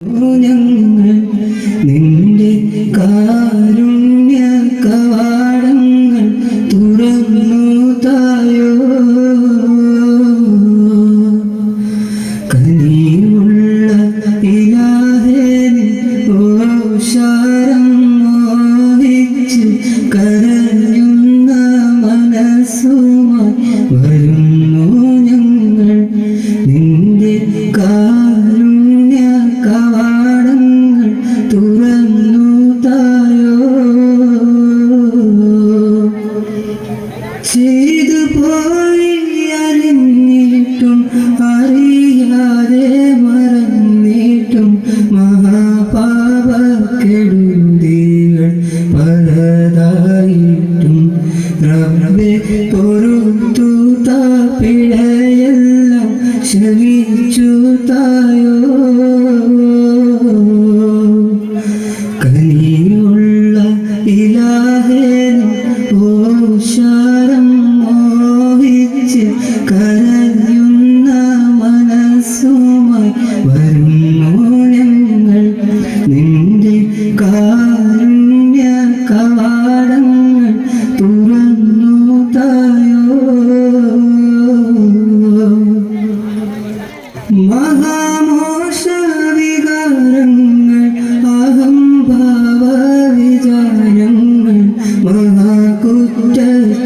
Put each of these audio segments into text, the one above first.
ഞങ്ങൾ നിന്റെ കാരുണ്യ കവാടങ്ങൾ തുറന്നു തായോ. കനിവുള്ള ഇലാഹേ ഓശാരം മോഹിച്ച് കരയുന്ന മനസ്സുമായി വരുന്നു ഞങ്ങൾ നിന്റെ കാരുണ്യ കവാടങ്ങൾ തുറന്നു തായോ. ചെയ്തു പോയി അറിഞ്ഞിട്ടും അറിയാതെ മറന്നിട്ടും മഹാപാപക്കെടുതികൾ പലതായിട്ടും റബ്ബേ പൊറുത്തു താ പിഴയെല്ലാം ക്ഷമിച്ചു തായോ. കനിയുള്ള ഇലാഹേ ഓശാരം മോഹിച്ച് കരയുന്ന മനസ്സുമായി വരുന്നു ഞങ്ങൾ നിന്റെ കാരുണ്യ കവാടങ്ങൾ തുറന്നു തായോ. മഹാമോശ വികാരങ്ങൾ അഹംഭാവ വിചാരങ്ങൾ മഹാകുറ്റ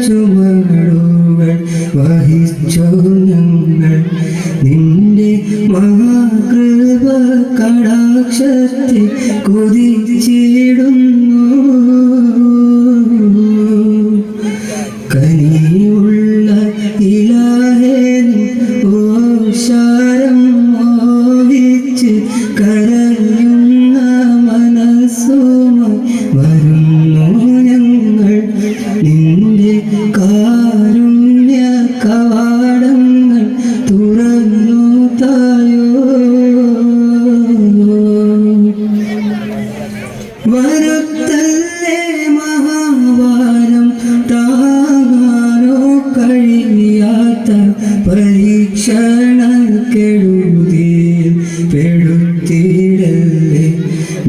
ചുമടുകൾ വഹിച്ചു ഞങ്ങൾ നിന്റെ മഹാകൃപ കടാക്ഷത്തെ കൊതിച്ചിടുന്നു. കനിയുള്ള ഇലാഹേ ഓശാരം മോഹിച്ച് കരയുന്ന മനസ്സുമായി വരുന്നു ഞങ്ങൾ നിന്റെ കാരുണ്യ കവാടങ്ങൾ തുറന്നു തായോ. വരുത്തല്ലേ മഹാഭാരം താങ്ങാനോ കഴിയാത്ത പരീക്ഷണക്കെടുതിയിൽ പെടുത്തിടല്ലേ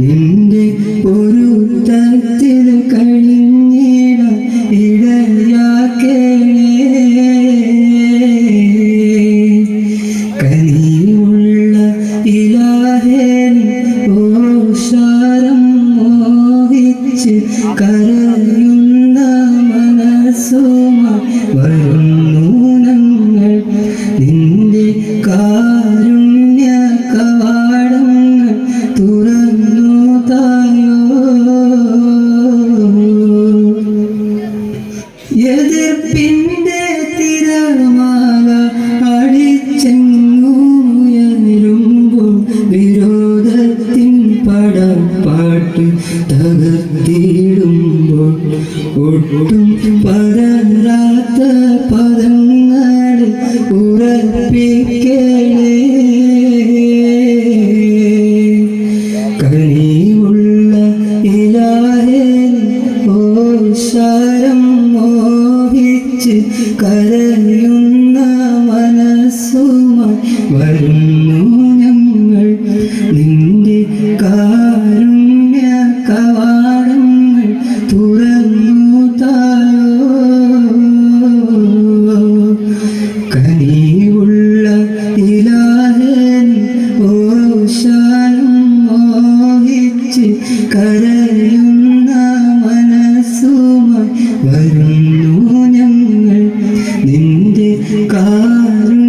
നിന്റെ പൊരുത്തത്തിൽ കഴിഞ്ഞിടാൻ ഇടയാക്കണേ. കനിവുള്ള ഇലാഹേ ഓശാരം മോഹിച്ച് കരയുന്ന മനസ്സുമായി വരുന്നു ഞങ്ങൾ നിന്റെ കാരുണ്യ കവാടങ്ങൾ തുറന്നു തായോ. എതിർപ്പിന്റെ തിരമാല അടിച്ചെങ്ങുയരുമ്പോൾ വിരോധത്തിൻ പടപ്പാട്ട് തകർത്തിടുമ്പോൾ ഒട്ടും പരരാത്ത പദങ്ങളിൽ ഉറപ്പിക്കണേ. കനിവുള്ള ഇലാഹേ ഓശാരം മോഹിച്ച് കരയുന്ന മനസ്സുമായി വരുന്നു ഞങ്ങൾ നിന്റെ കാരുണ്യ കവാടങ്ങൾ തുറന്നു തായോ. കനിവുള്ള ഇലാഹേ ഓശാരം മോഹിച്ച് കരയുന്ന മനസ്സുമായി വരുന്നു ഞങ്ങൾ നിന്റെ കാരുണ്യ